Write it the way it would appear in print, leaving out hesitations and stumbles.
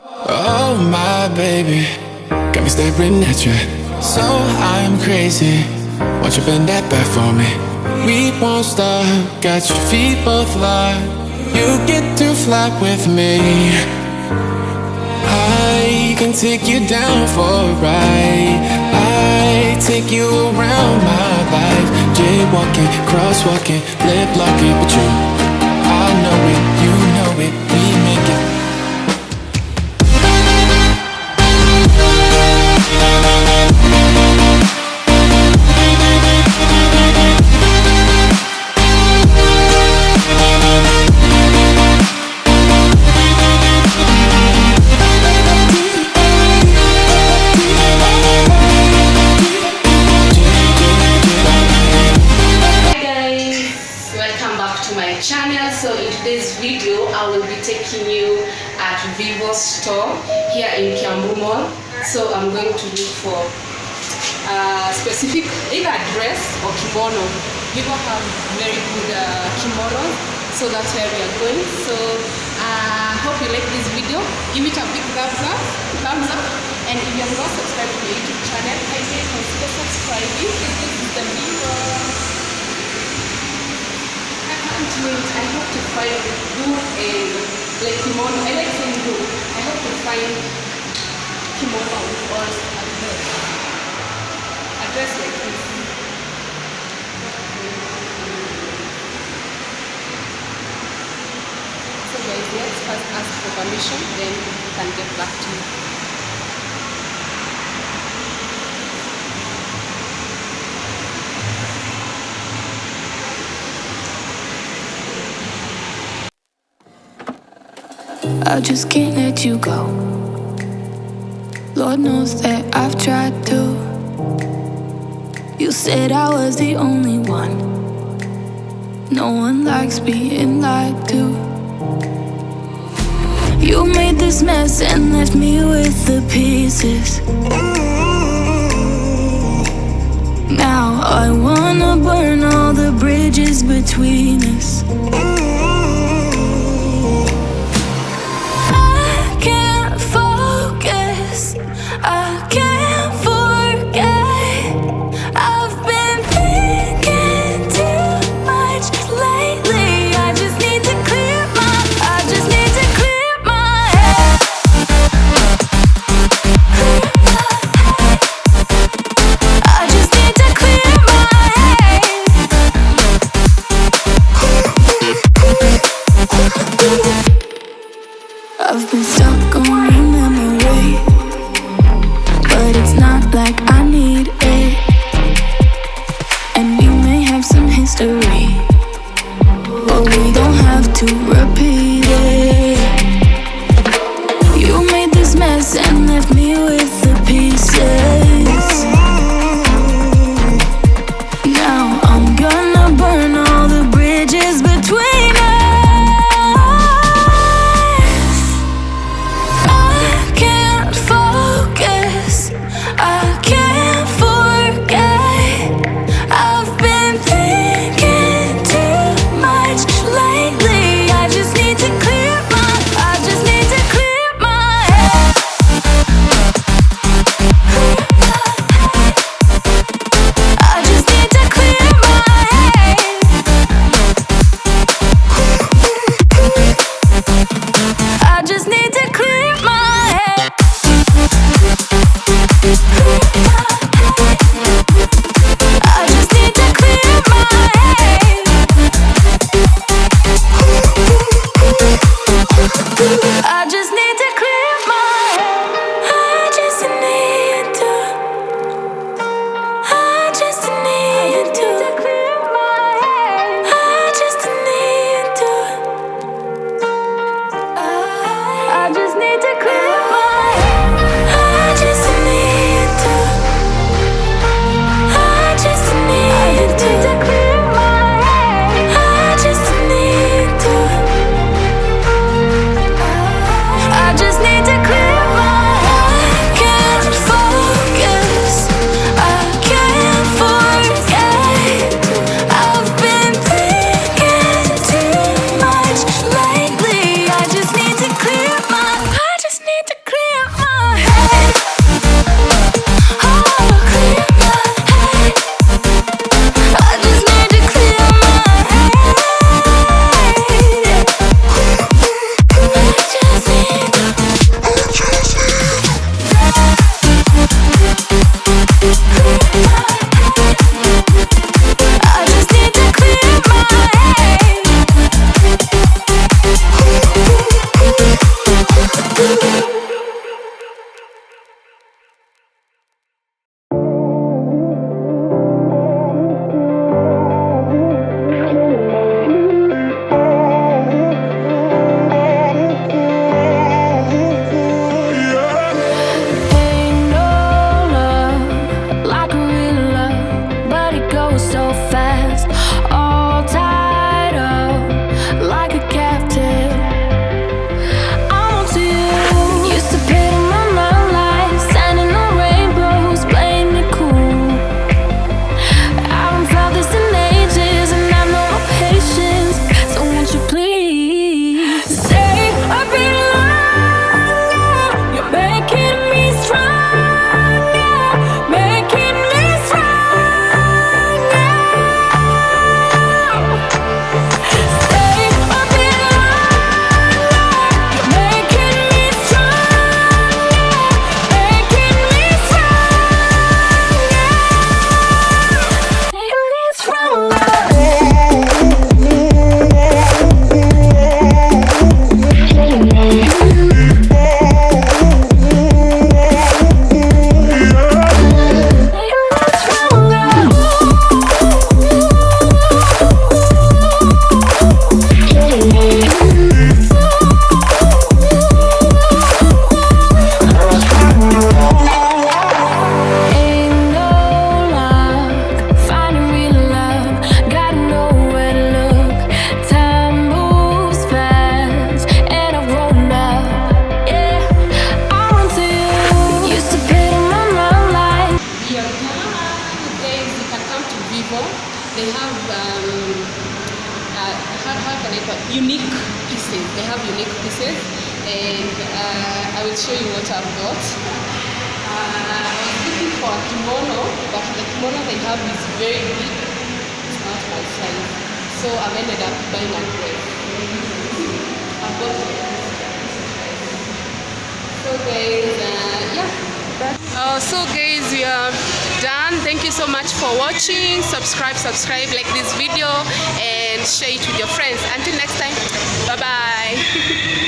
Oh my baby, got me staring at you. So I'm crazy, won't you bend that back for me? We won't stop, got your feet both locked. You get to fly with me. I can take you down for a ride. I take you around my life. Jaywalking, crosswalking, lip locking. But you, I know it, you know it, we make it. So in today's video, I will be taking you at Vivo store here in Kiambu Mall. So I'm going to look for a specific either dress or kimono. Vivo have very good kimonos, so that's where we are going. So I hope you like this video. Give it a big thumbs up, and if you have not subscribed to my YouTube channel, kindly consider subscribing. This is the Vivo. I hope to find good like kimono. I like saying good. I hope to find kimono or a dress like this. So guys, let's first ask for permission, then we can get back to you. I just can't let you go. Lord knows that I've tried to. You said I was the only one. No one likes being lied to. You made this mess and left me with the pieces. Now I wanna burn all the bridges between us. I can't forget. I've been thinking too much lately. I just need to clear my head. I just need to clear my head. I've been stuck on your memory, but it's not like I need it. And we may have some history, but we don't have to repeat it. You made this mess and left me with the pieces. Now I'm gonna burn all the bridges between us. I can't focus, I can't forget. I've been thinking too much lately. I just need to clear my head. and I will show you what I've got. I was looking for a kimono, but the kimono they have is very big. It's not my size, so I've ended up buying a dress. I've got so guys, so guys, we are done. Thank you so much for watching. Subscribe, like this video, and share it with your friends. Until next time, bye bye.